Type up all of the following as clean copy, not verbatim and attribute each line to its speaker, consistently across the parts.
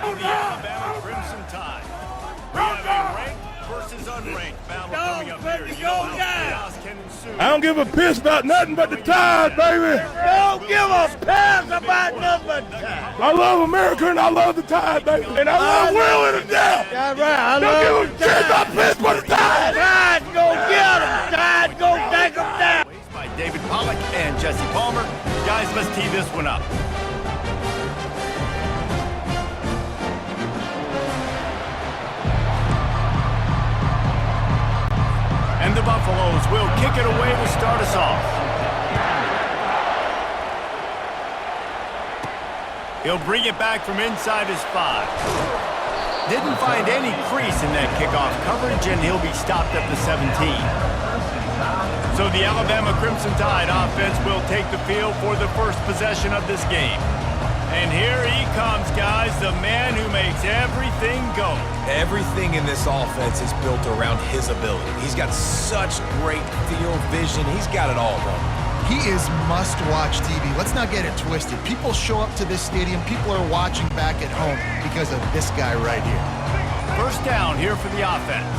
Speaker 1: for the Alabama Crimson Tide. We have a ranked versus unranked battle coming up here. You know how chaos can ensue.
Speaker 2: I don't give a piss about nothing but the Tide, baby.
Speaker 3: Don't give a piss about nothing but the Tide.
Speaker 2: I love America and I love the Tide, baby. And I love Will to death.
Speaker 3: That's right. I
Speaker 2: Don't give a shit about piss but the Tide.
Speaker 3: Tide, go get them. Tide, go take them down.
Speaker 1: By David Pollock and Jesse Palmer. Guys, let's tee this one up. And the Buffaloes will kick it away to start us off. He'll bring it back from inside his 5. Didn't find any crease in that kickoff coverage, and he'll be stopped at the 17. So the Alabama Crimson Tide offense will take the field for the first possession of this game. And here he comes, guys, the man who makes everything go.
Speaker 4: Everything in this offense is built around his ability. He's got such great field vision. He's got it all done.
Speaker 5: He is must-watch TV. Let's not get it twisted. People show up to this stadium. People are watching back at home because of this guy right here.
Speaker 1: First down here for the offense.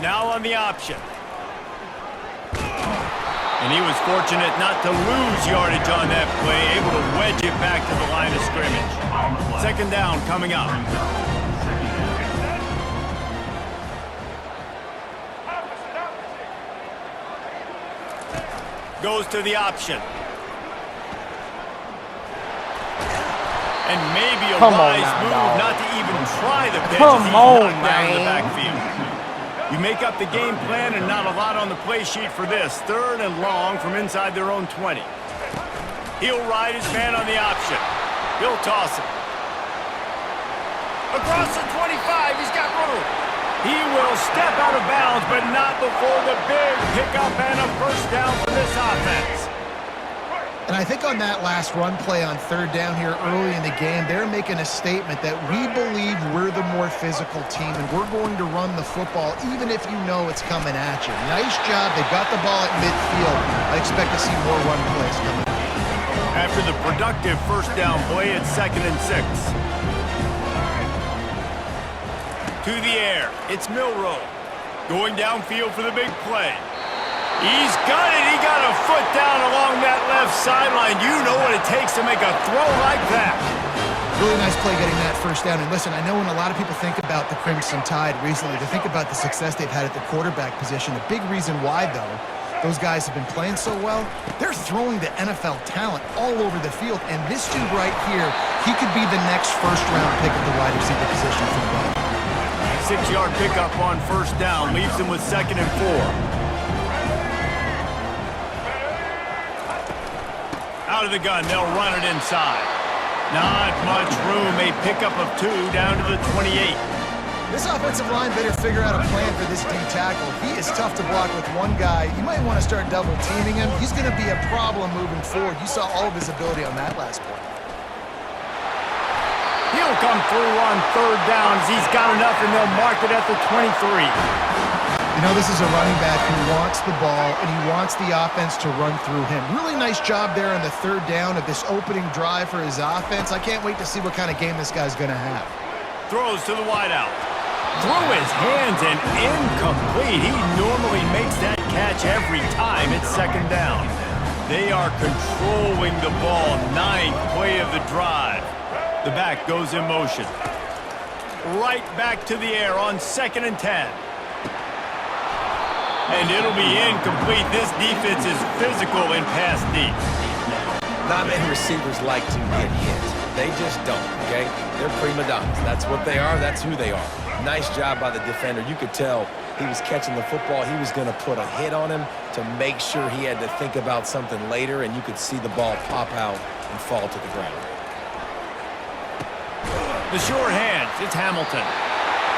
Speaker 1: Now on the option. And he was fortunate not to lose yardage on that play, able to wedge it back to the line of scrimmage. Second down coming up. Goes to the option. And maybe a wise move not to even try the pitch as he's knocked down in the backfield. You make up the game plan and not a lot on the play sheet for this. Third and long from inside their own 20. He'll ride his man on the option. He'll toss it. Across the 25, he's got room. He will step out of bounds, but not before the big pickup and a first down for this offense.
Speaker 5: And I think on that last run play on third down here early in the game, they're making a statement that we believe we're the more physical team and we're going to run the football even if you know it's coming at you. Nice job. They got the ball at midfield. I expect to see more run plays coming.
Speaker 1: After the productive first down play, it's 2nd and 6. To the air, it's Milroe. Going downfield for the big play. He's got it. He got a foot down along that left sideline. You know what it takes to make a throw like that.
Speaker 5: Really nice play getting that first down. And listen, I know when a lot of people think about the Crimson Tide recently, they think about the success they've had at the quarterback position. A big reason why, though, those guys have been playing so well, they're throwing the NFL talent all over the field. And this dude right here, he could be the next first-round pick of the wide receiver position for the Bucs.
Speaker 1: 6-yard pickup on first down leaves them with 2nd and 4. Out of the gun, they'll run it inside. Not much room, a pickup of 2 down to the 28.
Speaker 5: This offensive line better figure out a plan for this D tackle. He is tough to block with one guy. You might want to start double teaming him. He's going to be a problem moving forward. You saw all of his ability on that last play.
Speaker 1: He'll come through on third down as he's got enough, and they'll mark it at the 23.
Speaker 5: You know, this is a running back who wants the ball, and he wants the offense to run through him. Really nice job there on the third down of this opening drive for his offense. I can't wait to see what kind of game this guy's going to have.
Speaker 1: Throws to the wideout. Through his hands and incomplete. He normally makes that catch every time. It's 2nd down. They are controlling the ball. 9th play of the drive. The back goes in motion. Right back to the air on 2nd and 10. And it'll be incomplete. This defense is physical and pass deep.
Speaker 4: Not many receivers like to get hit. They just don't, okay? They're prima donnas. That's what they are. That's who they are. Nice job by the defender. You could tell he was catching the football. He was going to put a hit on him to make sure he had to think about something later, and you could see the ball pop out and fall to the ground.
Speaker 1: The short hands, it's Hamilton.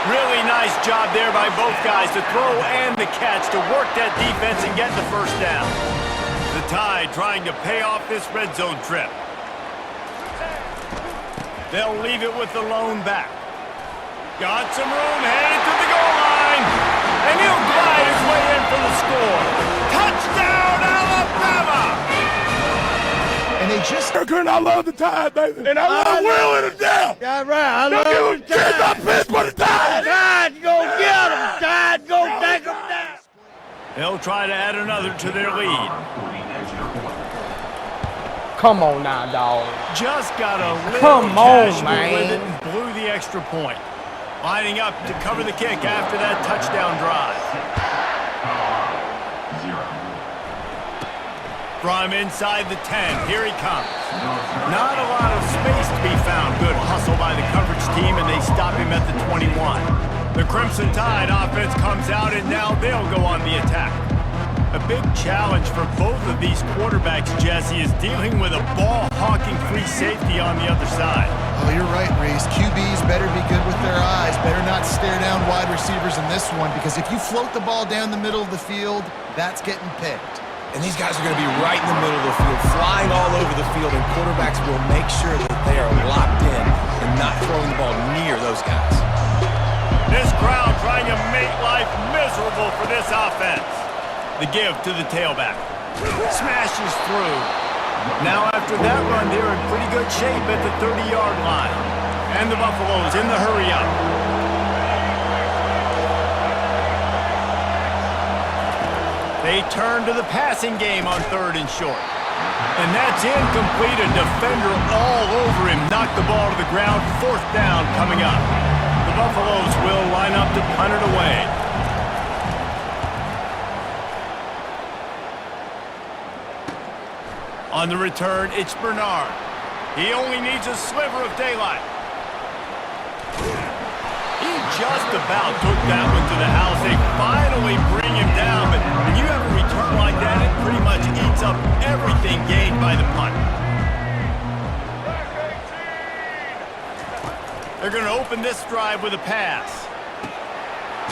Speaker 1: Really nice job there by both guys to throw and the catch to work that defense and get the first down. The Tide trying to pay off this red zone trip. They'll leave it with the lone back. Got some room, headed to the goal line. And he'll glide his way in for the score. Touchdown, Alabama!
Speaker 5: And they just...
Speaker 2: I love the Tide, baby. And I love Willie to death.
Speaker 3: Yeah, right. I
Speaker 2: Don't
Speaker 3: love
Speaker 2: give a shit about piss for the Tide.
Speaker 3: Tide, go get him. Tide, go take him down.
Speaker 1: They'll try to add another to their lead.
Speaker 6: Come on now, dog.
Speaker 1: Just got a little
Speaker 6: Come on,
Speaker 1: casual
Speaker 6: man.
Speaker 1: with it and blew the extra point. Lining up to cover the kick after that touchdown drive. From inside the 10, here he comes. Not a lot of space to be found. Good hustle by the coverage team, and they stop him at the 21. The Crimson Tide offense comes out, and now they'll go on the attack. A big challenge for both of these quarterbacks, Jesse, is dealing with a ball-hawking free safety on the other side.
Speaker 5: Oh, you're right, Reese. QBs better be good with their eyes. Better not stare down wide receivers in this one, because if you float the ball down the middle of the field, that's getting picked.
Speaker 4: And these guys are going to be right in the middle of the field, flying all over the field, and quarterbacks will make sure that they are locked in and not throwing the ball near those guys.
Speaker 1: This crowd trying to make life miserable for this offense. The give to the tailback. Smashes through. Now after that run, they're in pretty good shape at the 30-yard line. And the Buffaloes in the hurry-up. They turn to the passing game on 3rd and short. And that's incomplete. A defender all over him. Knocked the ball to the ground. 4th down coming up. The Buffaloes will line up to punt it away. On the return, it's Bernard. He only needs a sliver of daylight. He just about took that one to the house. They finally bring him down, but when you have a return like that, it pretty much eats up everything gained by the punt. They're going to open this drive with a pass.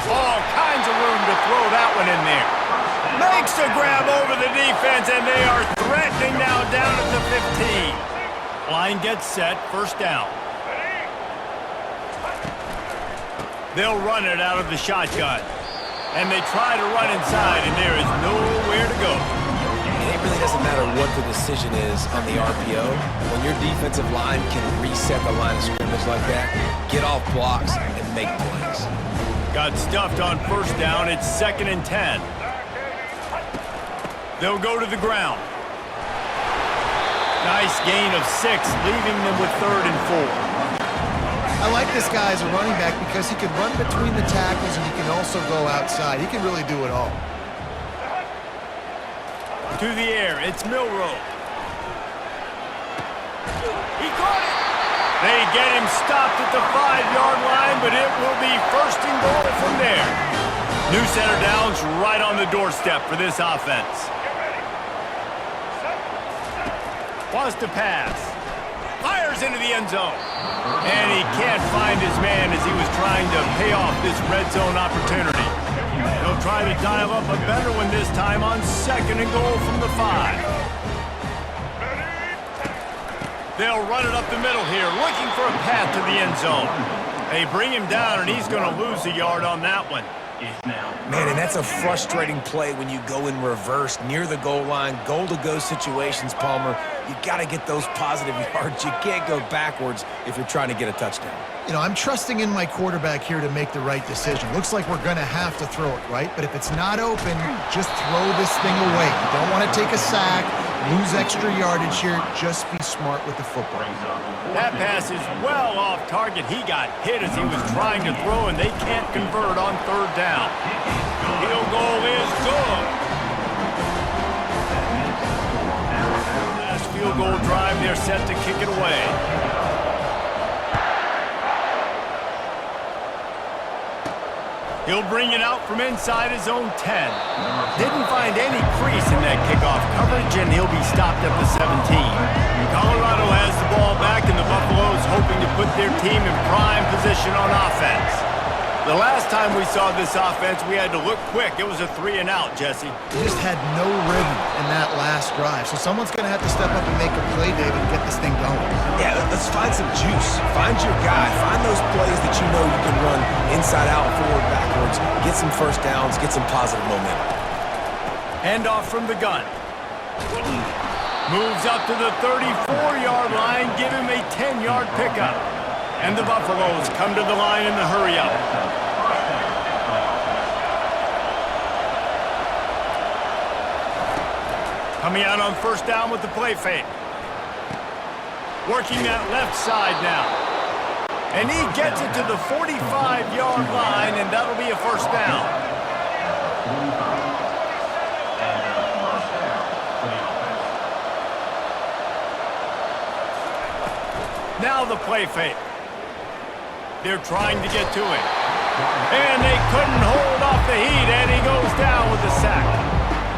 Speaker 1: All kinds of room to throw that one in there. Makes a grab over the defense, and they are threatening now down at the 15. Line gets set, 1st down. They'll run it out of the shotgun. And they try to run inside, and there is nowhere to go.
Speaker 4: And it really doesn't matter what the decision is on the RPO. When your defensive line can reset the line of scrimmage like that, get off blocks and make plays.
Speaker 1: Got stuffed on 1st down. It's 2nd and 10. They'll go to the ground. Nice gain of 6, leaving them with 3rd and 4.
Speaker 5: I like this guy as a running back because he can run between the tackles and he can also go outside. He can really do it all.
Speaker 1: To the air, it's Milroe. He caught it. They get him stopped at the 5-yard line, but it will be 1st and goal from there. New center downs right on the doorstep for this offense. Wants to pass. Fires into the end zone. And he can't find his man as he was trying to pay off this red zone opportunity. He'll try to dial up a better one this time on 2nd and goal from the 5. They'll run it up the middle here, looking for a path to the end zone. They bring him down, and he's going to lose a yard on that one.
Speaker 4: Man, and that's a frustrating play when you go in reverse near the goal line, goal-to-go situations, Palmer. You got to get those positive yards. You can't go backwards if you're trying to get a touchdown.
Speaker 5: You know, I'm trusting in my quarterback here to make the right decision. Looks like we're going to have to throw it, right? But if it's not open, just throw this thing away. You don't want to take a sack, lose extra yardage here. Just be smart with the football.
Speaker 1: That pass is well off target. He got hit as he was trying to throw, and they can't convert on 3rd down. Field goal is good. Last field goal drive, they're set to kick it away. He'll bring it out from inside his own 10. Didn't find any crease in that kickoff coverage, and he'll be stopped at the 17. Colorado has the ball back, and the Buffaloes hoping to put their team in prime position on offense. The last time we saw this offense, we had to look quick. It was a 3-and-out, Jesse.
Speaker 5: They just had no rhythm in that last drive. So someone's going to have to step up and make a play, David, and get this thing going.
Speaker 4: Yeah, let's find some juice. Find your guy. Find those plays that you know you can run inside out, forward, backwards. Get some 1st downs. Get some positive momentum.
Speaker 1: Handoff from the gun. Moves up to the 34-yard line, give him a 10-yard pickup. And the Buffaloes come to the line in the hurry-up. Coming out on first down with the play fake. Working that left side now. And he gets it to the 45-yard line, and that'll be a first down. Now the play fake. They're trying to get to him. And they couldn't hold off the heat, and he goes down with a sack.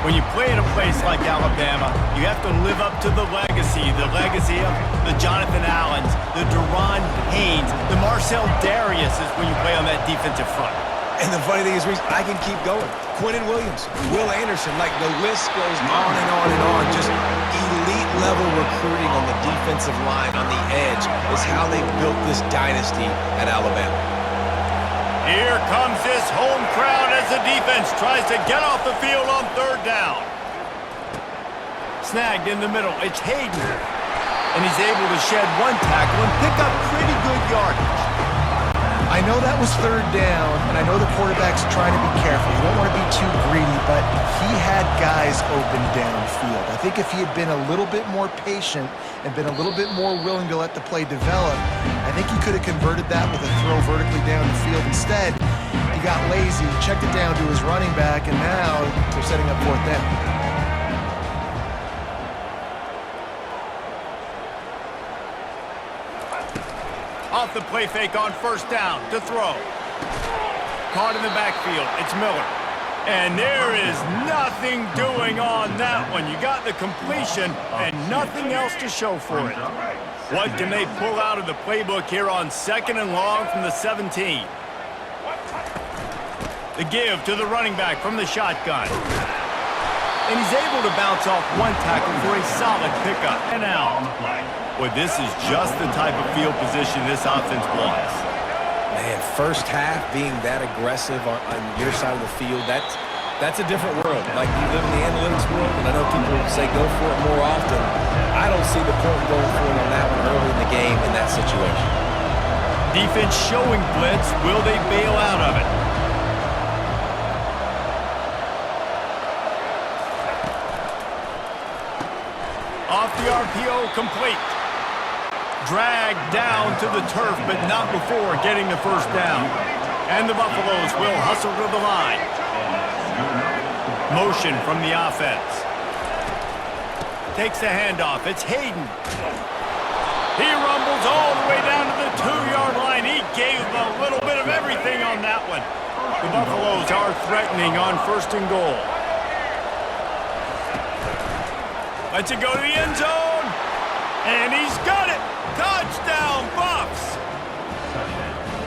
Speaker 1: When you play in a place like Alabama, you have to live up to the legacy of the Jonathan Allens, the Deron Paynes, the Marcel Dariuses when you play on that defensive front.
Speaker 4: And the funny thing is, Reese, I can keep going. Quentin Williams, Will Anderson, like the list goes on and on and on. Just elite-level recruiting on the defensive line, on the edge, is how they built this dynasty at Alabama.
Speaker 1: Here comes this home crowd as the defense tries to get off the field on third down. Snagged in the middle. It's Hayden. And he's able to shed one tackle and pick up pretty good yardage.
Speaker 5: I know that was third down, and I know the quarterback's trying to be careful. You don't want to be too greedy, but he had guys open downfield. I think if he had been a little bit more patient and been a little bit more willing to let the play develop, I think he could have converted that with a throw vertically down the field. Instead, he got lazy, checked it down to his running back, and now they're setting up fourth down.
Speaker 1: Off the play fake on first down to throw. Caught in the backfield. It's Miller. And there is nothing doing on that one. You got the completion and nothing else to show for it. What can they pull out of the playbook here on second and long from the 17? The give to the running back from the shotgun. And he's able to bounce off one tackle for a solid pickup and out. Well, this is just the type of field position this offense wants.
Speaker 4: Man, first half being that aggressive on your side of the field, that's a different world. Like, you live in the analytics world, and I know people say go for it more often. I don't see the point going for it on that one early in the game in that situation.
Speaker 1: Defense showing blitz. Will they bail out of it? Off the RPO, complete. Dragged down to the turf, but not before getting the first down. And the Buffaloes will hustle to the line. Motion from the offense. Takes the handoff. It's Hayden. He rumbles all the way down to the 2-yard line. He gave a little bit of everything on that one. The Buffaloes are threatening on first and goal. Lets it go to the end zone. And he's got it. Touchdown, Buffs!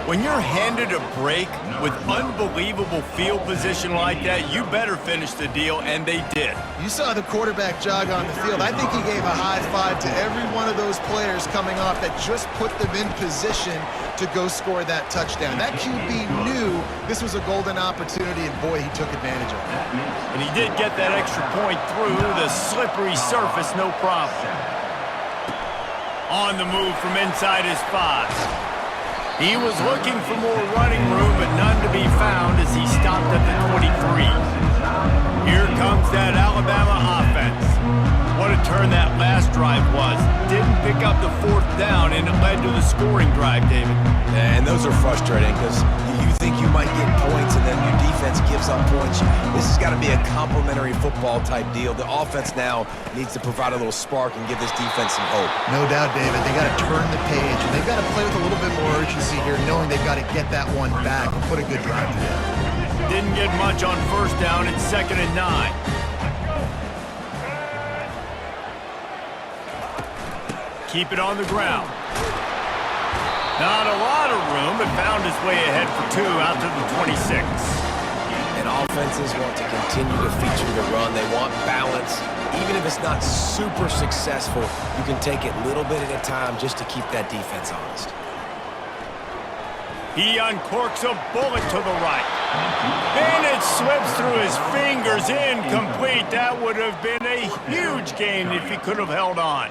Speaker 1: When you're handed a break with unbelievable field position like that, you better finish the deal, and they did.
Speaker 5: You saw the quarterback jog on the field. I think he gave a high five to every one of those players coming off that just put them in position to go score that touchdown. That QB knew this was a golden opportunity, and boy, he took advantage of it.
Speaker 1: And he did get that extra point through the slippery surface, no problem. On the move from inside his 5. He was looking for more running room, but none to be found as he stopped at the 23. Here comes that Alabama offense. What a turn that last drive was. Didn't pick up the fourth down, and it led to the scoring drive, David.
Speaker 4: And those are frustrating because you think you might get points and then your defense gives up points. This has got to be a complementary football type deal. The offense now needs to provide a little spark and give this defense some hope.
Speaker 5: No doubt, David. They got to turn the page, and they've got to play with a little bit more urgency here, knowing they've got to get that one back and put a good drive together.
Speaker 1: Didn't get much on first down. It's 2nd and 9. Keep it on the ground. Not a lot of room, but found his way ahead for 2 out to the 26.
Speaker 4: And offenses want to continue to feature the run. They want balance. Even if it's not super successful, you can take it little bit at a time just to keep that defense honest.
Speaker 1: He uncorks a bullet to the right. And it slips through his fingers, incomplete. That would have been a huge gain if he could have held on.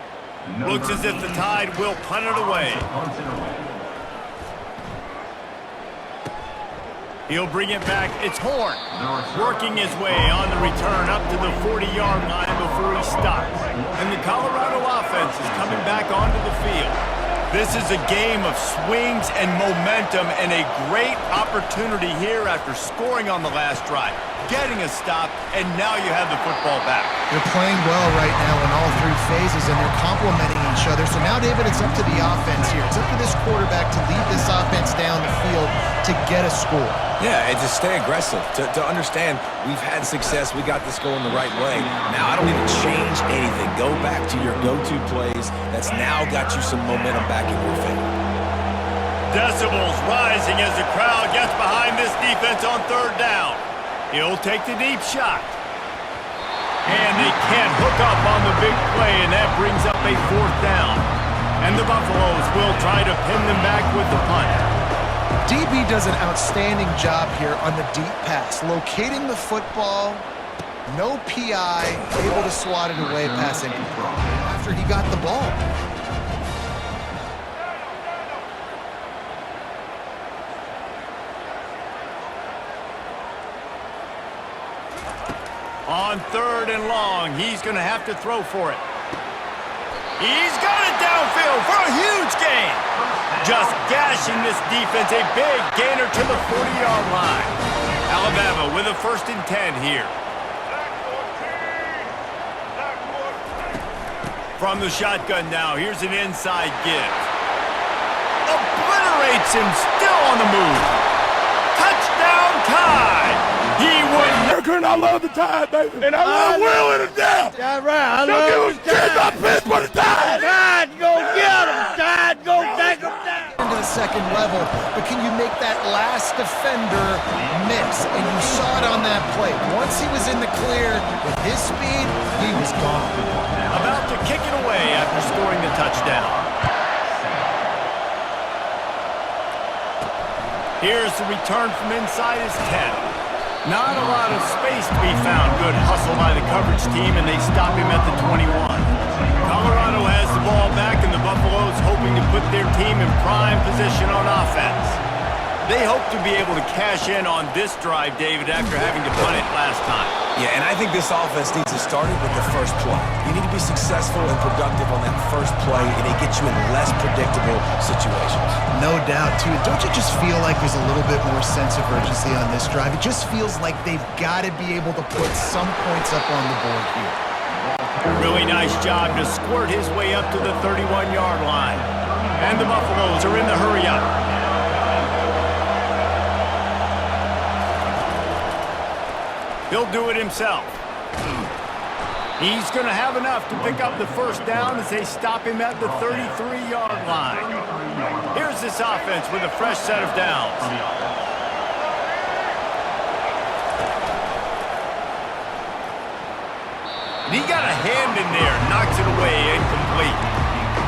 Speaker 1: Looks as if the Tide will punt it away. He'll bring it back. It's Horn working his way on the return up to the 40-yard line before he stops. And the Colorado offense is coming back onto the field. This is a game of swings and momentum and a great opportunity here after scoring on the last drive, getting a stop, and now you have the football back.
Speaker 5: They're playing well right now in all three phases, and they're complementing each other. So now, David, it's up to the offense here. It's up to this quarterback to lead this offense down the field to get a score.
Speaker 4: Yeah, and to stay aggressive, to understand we've had success, we got this going the right way. Now, I don't need to change anything. Go back to your go-to plays. That's now got you some momentum back in your favor.
Speaker 1: Decibels rising as the crowd gets behind this defense on third down. He'll take the deep shot. And they can't hook up on the big play, and that brings up a fourth down. And the Buffaloes will try to pin them back with the punt.
Speaker 5: DB does an outstanding job here on the deep pass, locating the football, no PI, able to swat it away, pass incomplete after he got the ball.
Speaker 1: On third and long, he's going to have to throw for it. He's got it downfield for a huge gain. Just gashing this defense, a big gainer to the 40-yard line. Alabama with a 1st and 10 here. From the shotgun now, here's an inside give. Obliterates him, still on the move. Touchdown Tide. He wouldn't.
Speaker 2: I love the Tide, baby. And I love Will to death.
Speaker 3: That's right. I
Speaker 2: Don't
Speaker 3: love
Speaker 2: give a shit about piss for the Tide.
Speaker 3: Tide, go get him. Tide, go take him down.
Speaker 5: Into the second level, but can you make that last defender miss? And you saw it on that play. Once he was in the clear with his speed, he was gone.
Speaker 1: About to kick it away after scoring the touchdown. Here's the return from inside his 10. Not a lot of space to be found. Good hustle by the coverage team, and they stop him at the 21. Colorado has the ball back, and the Buffaloes hoping to put their team in prime position on offense. They hope to be able to cash in on this drive, David, after having to punt it last time.
Speaker 4: Yeah, and I think this offense needs to start it with the first play. You need to be successful and productive on that first play, and it gets you in less predictable situations.
Speaker 5: No doubt, too. Don't you just feel like there's a little bit more sense of urgency on this drive? It just feels like they've got to be able to put some points up on the board here.
Speaker 1: Really nice job to squirt his way up to the 31-yard line. And the Buffaloes are in the hurry-up. He'll do it himself. He's going to have enough to pick up the first down as they stop him at the 33-yard line. Here's this offense with a fresh set of downs. And he got a hand in there, knocks it away, incomplete.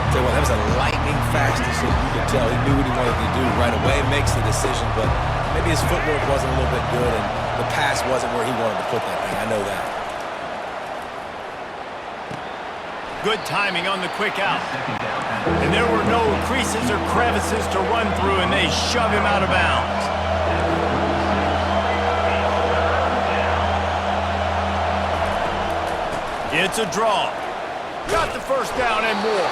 Speaker 4: Tell you what, that was a lightning fast decision. You could tell he knew what he wanted to do right away, makes the decision, but maybe his footwork wasn't a little bit good, and the pass wasn't where he wanted to put that thing. I know that.
Speaker 1: Good timing on the quick out. And there were no creases or crevices to run through, and they shove him out of bounds. It's a draw. Got the first down and more.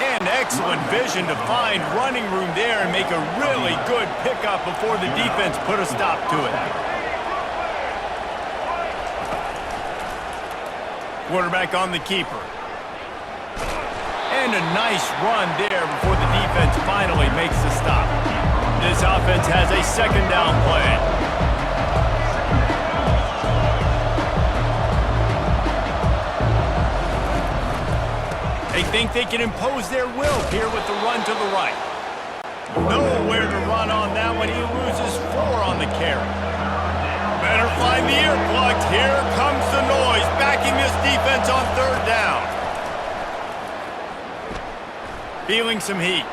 Speaker 1: And excellent vision to find running room there and make a really good pickup before the defense put a stop to it. Quarterback on the keeper. And a nice run there before the defense finally makes the stop. This offense has a second down play. They think they can impose their will here with the run to the right. Nowhere to run on that one. He loses 4 on the carry. Better find the earplugs. Here comes the noise, backing this defense on third down. Feeling some heat.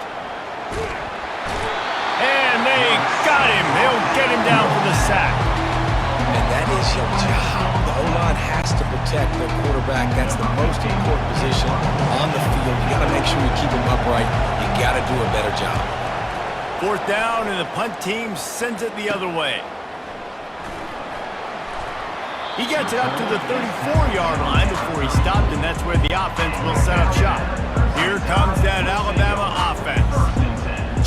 Speaker 1: And they got him. They'll get him down for the sack.
Speaker 4: And that is your job. The O-line has to protect the quarterback. That's the most important position on the field. You got to make sure you keep him upright. You got to do a better job.
Speaker 1: 4th down, and the punt team sends it the other way. He gets it up to the 34-yard line before he stopped, and that's where the offense will set up shop. Here comes that Alabama offense.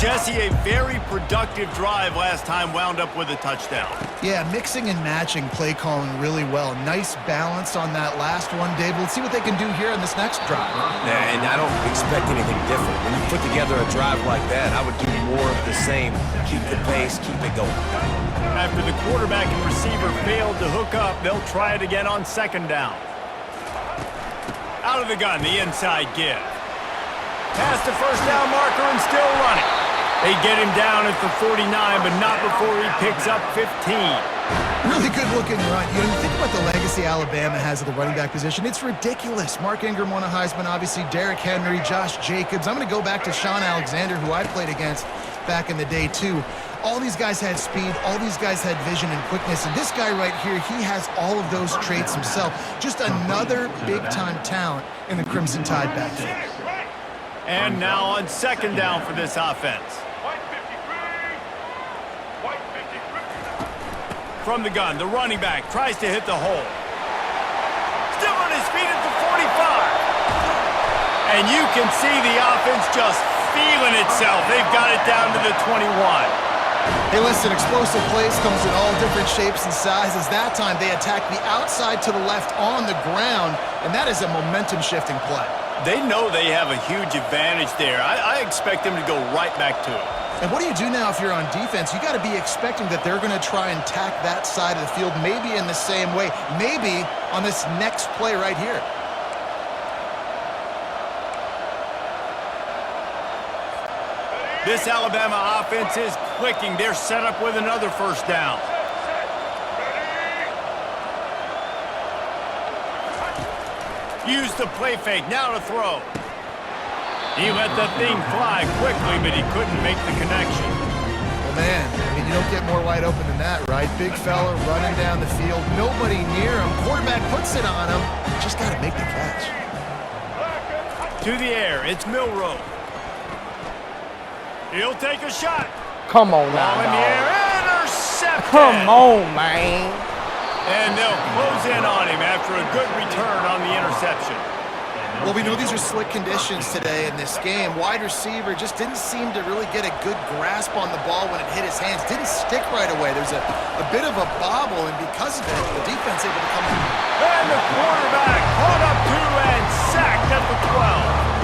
Speaker 1: Jesse, a very productive drive last time wound up with a touchdown.
Speaker 5: Yeah, mixing and matching play calling really well. Nice balance on that last one, Dave. Let's see what they can do here in this next drive.
Speaker 4: Yeah, and I don't expect anything different. When you put together a drive like that, I would do more of the same. Keep the pace, keep it going.
Speaker 1: After the quarterback and receiver failed to hook up, they'll try it again on 2nd down. Out of the gun, the inside give. Past the 1st down marker and still running. They get him down at the 49, but not before he picks up 15.
Speaker 5: Really good-looking run. You know, you think about the legacy Alabama has at the running back position. It's ridiculous. Mark Ingram won a Heisman, obviously. Derrick Henry, Josh Jacobs. I'm going to go back to Sean Alexander, who I played against back in the day, too. All these guys had speed. All these guys had vision and quickness. And this guy right here, he has all of those traits himself. Just another big-time talent in the Crimson Tide back there.
Speaker 1: And now on 2nd down for this offense. From the gun, the running back tries to hit the hole. Still on his feet at the 45. And you can see the offense just feeling itself. They've got it down to the 21.
Speaker 5: Hey, listen, explosive plays comes in all different shapes and sizes. That time they attack the outside to the left on the ground, and that is a momentum-shifting play.
Speaker 1: They know they have a huge advantage there. I expect them to go right back to it.
Speaker 5: And what do you do now if you're on defense? You got to be expecting that they're going to try and tack that side of the field, maybe in the same way, maybe on this next play right here.
Speaker 1: This Alabama offense is clicking. They're set up with another 1st down. Use the play fake, now to throw. He let that thing fly quickly, but he couldn't make the connection.
Speaker 5: Well, man, I mean, you don't get more wide open than that, right? Big fella running down the field, nobody near him. Quarterback puts it on him. Just got to make the catch.
Speaker 1: To the air, it's Milroe. He'll take a shot.
Speaker 6: Come on now,
Speaker 1: Ball in the air,
Speaker 6: dog.
Speaker 1: intercepted.
Speaker 6: Come on, man.
Speaker 1: And they'll close in on him after a good return on the interception.
Speaker 5: Well, we know these are slick conditions today in this game. Wide receiver just didn't seem to really get a good grasp on the ball when it hit his hands. Didn't stick right away. There's a bit of a bobble, and because of it, the defense able to come in.
Speaker 1: And the quarterback caught up to and sacked at the 12.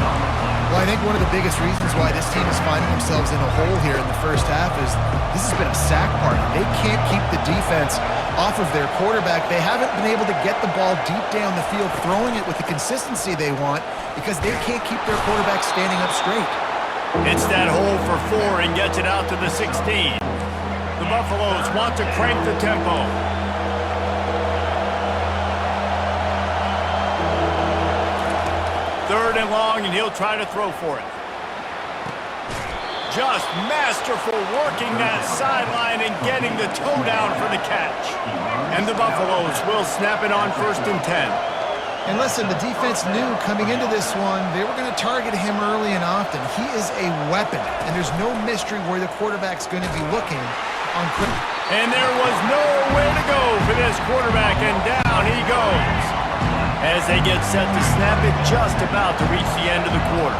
Speaker 5: Well, I think one of the biggest reasons why this team is finding themselves in a hole here in the first half is this has been a sack party. They can't keep the defense off of their quarterback. They haven't been able to get the ball deep down the field, throwing it with the consistency they want because they can't keep their quarterback standing up straight.
Speaker 1: It's that hole for 4 and gets it out to the 16. The Buffaloes want to crank the tempo. Third and long, and he'll try to throw for it. Just masterful working that sideline and getting the toe down for the catch. And the Buffaloes will snap it on 1st and 10.
Speaker 5: And listen, the defense knew coming into this one, they were going to target him early and often. He is a weapon, and there's no mystery where the quarterback's going to be looking on quick.
Speaker 1: And there was nowhere to go for this quarterback, and down he goes. As they get set to snap it, just about to reach the end of the quarter.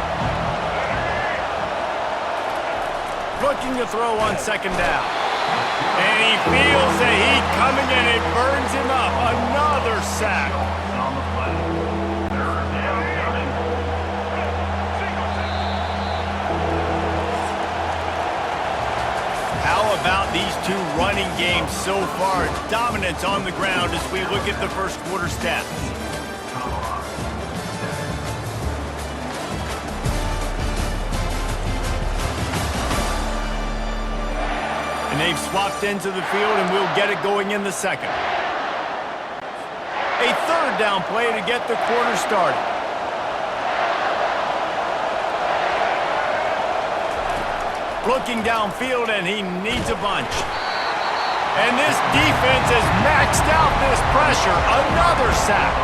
Speaker 1: Looking to throw on 2nd down. And he feels the heat coming and it burns him up. Another sack. How about these two running games so far? Dominance on the ground as we look at the first quarter stats. And they've swapped into the field, and we'll get it going in the second. A 3rd down play to get the quarter started. Looking downfield, and he needs a bunch. And this defense has maxed out this pressure. Another sack.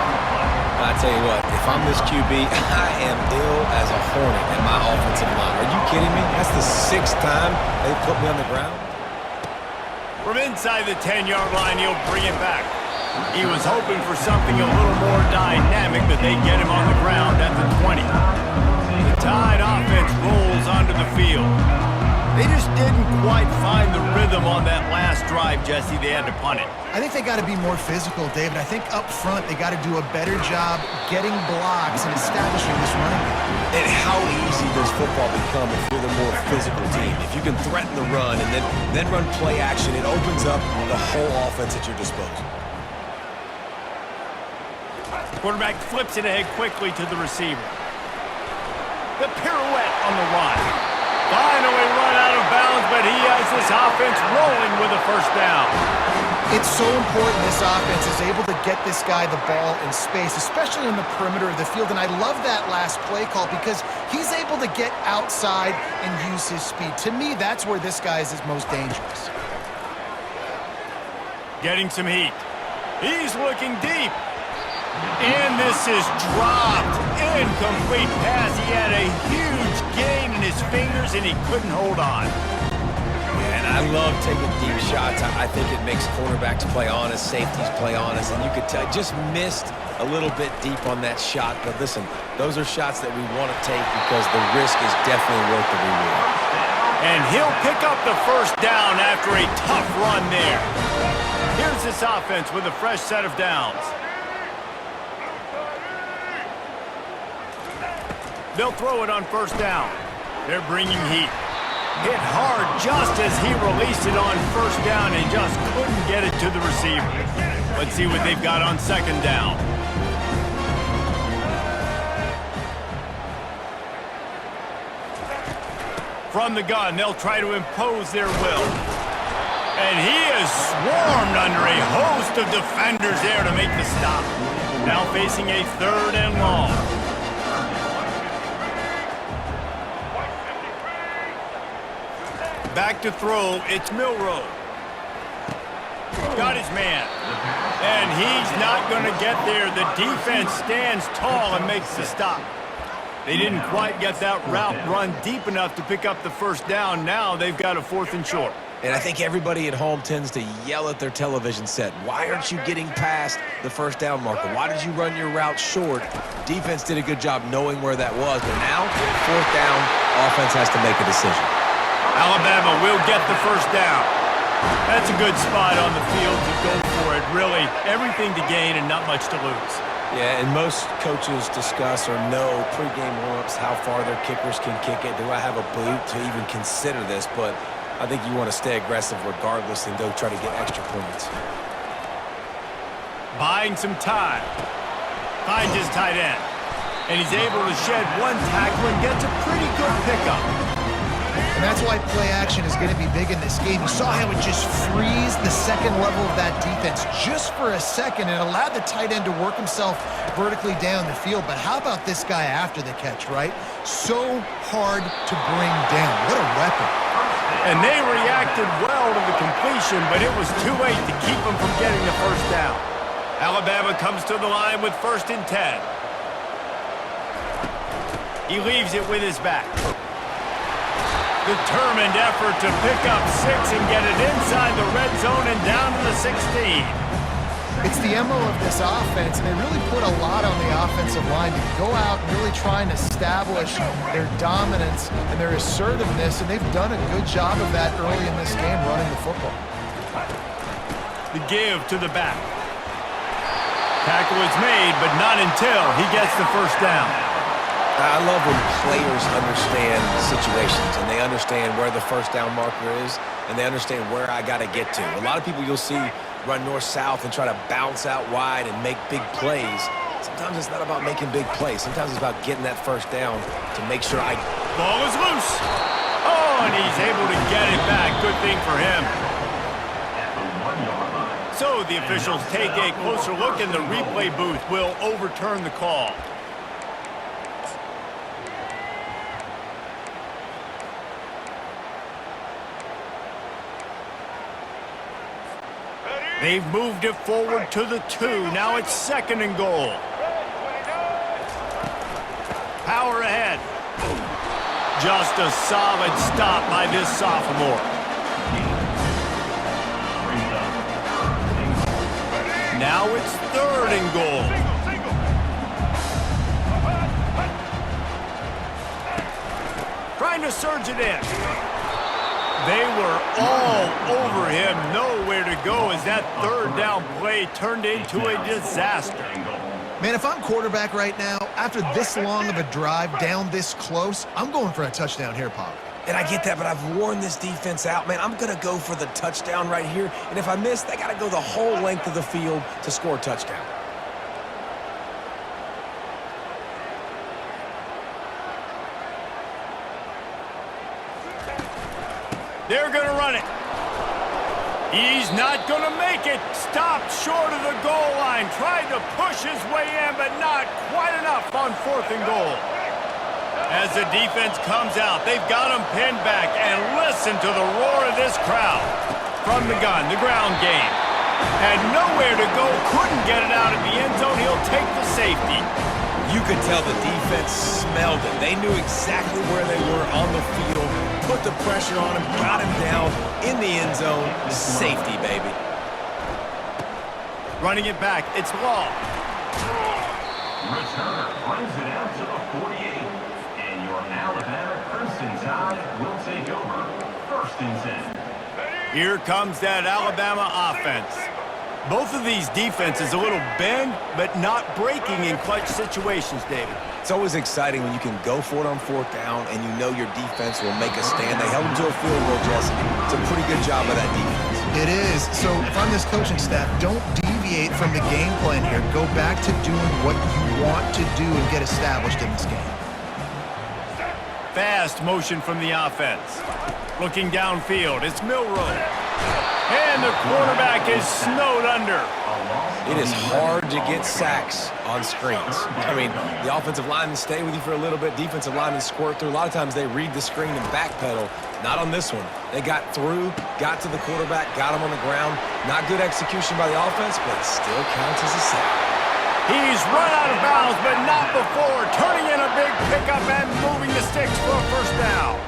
Speaker 4: I tell you what, if I'm this QB, I am ill as a hornet in my offensive line. Are you kidding me? That's the 6th time they've put me on the ground.
Speaker 1: From inside the 10-yard line, he'll bring it back. He was hoping for something a little more dynamic, but they get him on the ground at the 20. The Tide offense rolls onto the field. They just didn't quite find the rhythm on that last drive, Jesse. They had to punt it.
Speaker 5: I think they got to be more physical, David. I think up front they got to do a better job getting blocks and establishing this running game.
Speaker 4: And how easy does football become if you're the more physical team? If you can threaten the run and then run play action, it opens up the whole offense at your disposal.
Speaker 1: Quarterback flips it ahead quickly to the receiver. The pirouette on the run. Finally run out of bounds, but he has this offense rolling with a first down.
Speaker 5: It's so important this offense is able to get this guy the ball in space, especially in the perimeter of the field. And I love that last play call because he's able to get outside and use his speed. To me, that's where this guy is his most dangerous.
Speaker 1: Getting some heat. He's looking deep. And this is dropped. Incomplete pass. He had a huge gain in his fingers, and he couldn't hold on.
Speaker 4: And I love taking deep shots. I think it makes cornerbacks play honest, safeties play honest, and you could tell just missed a little bit deep on that shot. But listen, those are shots that we want to take because the risk is definitely worth the reward.
Speaker 1: And he'll pick up the first down after a tough run there. Here's this offense with a fresh set of downs. They'll throw it on first down. They're bringing heat. Hit hard just as he released it on first down and just couldn't get it to the receiver. Let's see what they've got on second down. From the gun, they'll try to impose their will. And he is swarmed under a host of defenders there to make the stop. Now facing a 3rd and long. Back to throw, it's Milrow. Got his man. And he's not going to get there. The defense stands tall and makes the stop. They didn't quite get that route run deep enough to pick up the first down. Now they've got a 4th and short.
Speaker 4: And I think everybody at home tends to yell at their television set. Why aren't you getting past the first down marker? Why did you run your route short? Defense did a good job knowing where that was. But now, 4th down, offense has to make a decision.
Speaker 1: Alabama will get the first down. That's a good spot on the field to go for it. Really, everything to gain and not much to lose.
Speaker 4: Yeah, and most coaches discuss or know pregame warm-ups how far their kickers can kick it. Do I have a boot to even consider this? But I think you want to stay aggressive regardless and go try to get extra points.
Speaker 1: Buying some time. Finds his tight end. And he's able to shed one tackle and gets a pretty good pickup.
Speaker 5: And that's why play action is going to be big in this game. You saw how it just freezed the second level of that defense just for a second and allowed the tight end to work himself vertically down the field. But how about this guy after the catch, right? So hard to bring down. What a weapon.
Speaker 1: And they reacted well to the completion, but it was too late to keep them from getting the first down. Alabama comes to the line with 1st and 10. He leaves it with his back. Determined effort to pick up 6 and get it inside the red zone and down to the 16.
Speaker 5: It's the MO of this offense, and they really put a lot on the offensive line to go out and really try and establish their dominance and their assertiveness, and they've done a good job of that early in this game running the football.
Speaker 1: The give to the back. Tackle is made, but not until he gets the first down.
Speaker 4: I love when players understand situations and they understand where the first down marker is and they understand where I got to get to. A lot of people you'll see run north-south and try to bounce out wide and make big plays. Sometimes it's not about making big plays. Sometimes it's about getting that first down to make sure I...
Speaker 1: Ball is loose. Oh, and he's able to get it back. Good thing for him. So the officials take a closer look and the replay booth will overturn the call. They've moved it forward to the 2. Now it's 2nd and goal. Power ahead. Just a solid stop by this sophomore. Now it's 3rd and goal. Trying to surge it in. They were all over him. Nowhere to go as that 3rd down play turned into a disaster.
Speaker 5: Man, if I'm quarterback right now, after this long of a drive down this close, I'm going for a touchdown here, Pop.
Speaker 4: And I get that, but I've worn this defense out, man. I'm going to go for the touchdown right here. And if I miss, they got to go the whole length of the field to score a touchdown.
Speaker 1: They're going to run it. He's not going to make it. Stopped short of the goal line. Tried to push his way in, but not quite enough on 4th and goal. As the defense comes out, they've got him pinned back. And listen to the roar of this crowd. From the gun, the ground game. Had nowhere to go. Couldn't get it out of the end zone. He'll take the safety.
Speaker 4: You could tell the defense smelled it. They knew exactly where they were on the field. Put the pressure on him, got him down in the end zone. Safety, baby.
Speaker 1: Running it back, it's Law.
Speaker 7: Returner brings it out to the 48. And your Alabama Crimson Tide will take over 1st and 10.
Speaker 1: Here comes that Alabama offense. Both of these defenses a little bend, but not breaking in clutch situations, David.
Speaker 4: It's always exciting when you can go for it on 4th down and you know your defense will make a stand. They held them to a field goal, Jesse. It's a pretty good job of that defense.
Speaker 5: It is. So from this coaching staff, don't deviate from the game plan here. Go back to doing what you want to do and get established in this game.
Speaker 1: Fast motion from the offense. Looking downfield, it's Milroe. And the quarterback is snowed under.
Speaker 4: It is hard to get sacks on screens. I mean, the offensive linemen stay with you for a little bit. Defensive linemen squirt through. A lot of times they read the screen and backpedal. Not on this one. They got through, got to the quarterback, got him on the ground. Not good execution by the offense, but it still counts as a sack.
Speaker 1: He's run out of bounds, but not before. Turning in a big pickup and moving the sticks for a 1st down.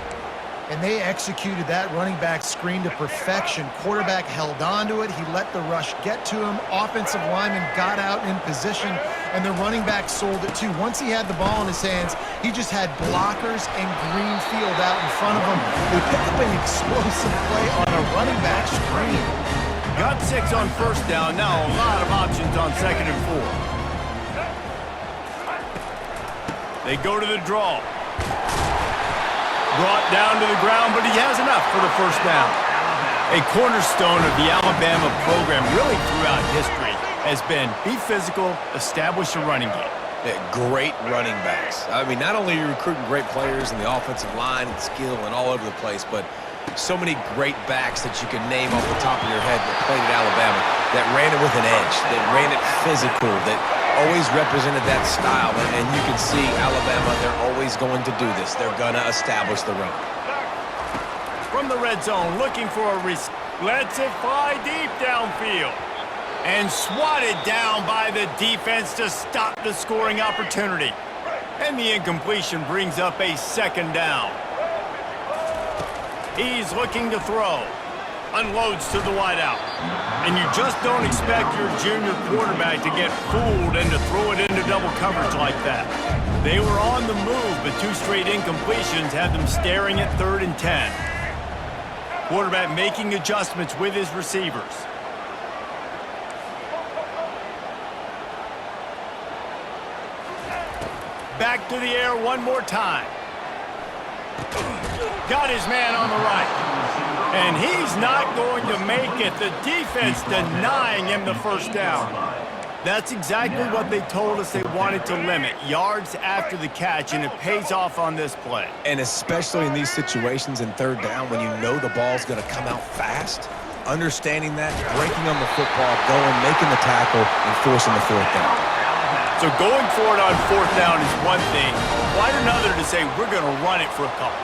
Speaker 5: And they executed that running back screen to perfection. Quarterback held on to it. He let the rush get to him. Offensive lineman got out in position, and the running back sold it too. Once he had the ball in his hands, he just had blockers and green field out in front of him. They picked up an explosive play on a running back screen.
Speaker 1: Got 6 on 1st down. Now a lot of options on 2nd and 4. They go to the draw. Brought down to the ground, but he has enough for the 1st down. A cornerstone of the Alabama program really throughout history has been be physical, establish a running game.
Speaker 4: Great running backs. I mean, not only are you recruiting great players in the offensive line and skill and all over the place, but so many great backs that you can name off the top of your head that played at Alabama, that ran it with an edge, that ran it physical, that always represented that style. And you can see Alabama, they're always going to do this. They're going to establish the run.
Speaker 1: From the red zone, looking for a lets it fly deep downfield. And swatted down by the defense to stop the scoring opportunity. And the incompletion brings up a 2nd down. He's looking to throw. Unloads to the wideout. And you just don't expect your junior quarterback to get fooled and to throw it into double coverage like that. They were on the move, but 2 straight incompletions had them staring at 3rd and 10. Quarterback making adjustments with his receivers. Back to the air one more time. Got his man on the right. And he's not going to make it. The defense denying him the 1st down. That's exactly what they told us they wanted to limit. Yards after the catch, and it pays off on this play.
Speaker 4: And especially in these situations in 3rd down when you know the ball's going to come out fast, understanding that, breaking on the football, going, making the tackle, and forcing the 4th down.
Speaker 1: So going for it on 4th down is one thing. Quite another to say we're going to run it for a couple.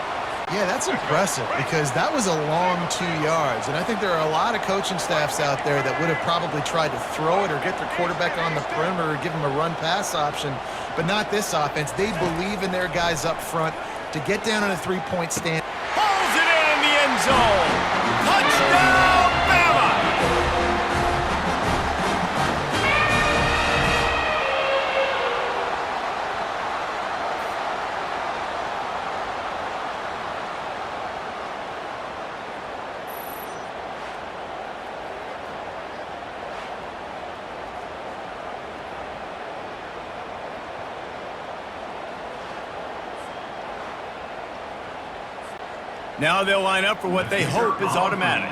Speaker 5: Yeah, that's impressive because that was a long 2 yards. And I think there are a lot of coaching staffs out there that would have probably tried to throw it or get their quarterback on the perimeter or give him a run-pass option, but not this offense. They believe in their guys up front to get down on a three-point stand.
Speaker 1: Pulls it in the end zone. Touchdown, Bama! Now they'll line up for what they hope is automatic.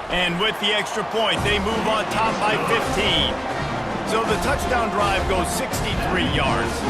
Speaker 1: And with the extra point, they move on top by 15. So the touchdown drive goes 63 yards.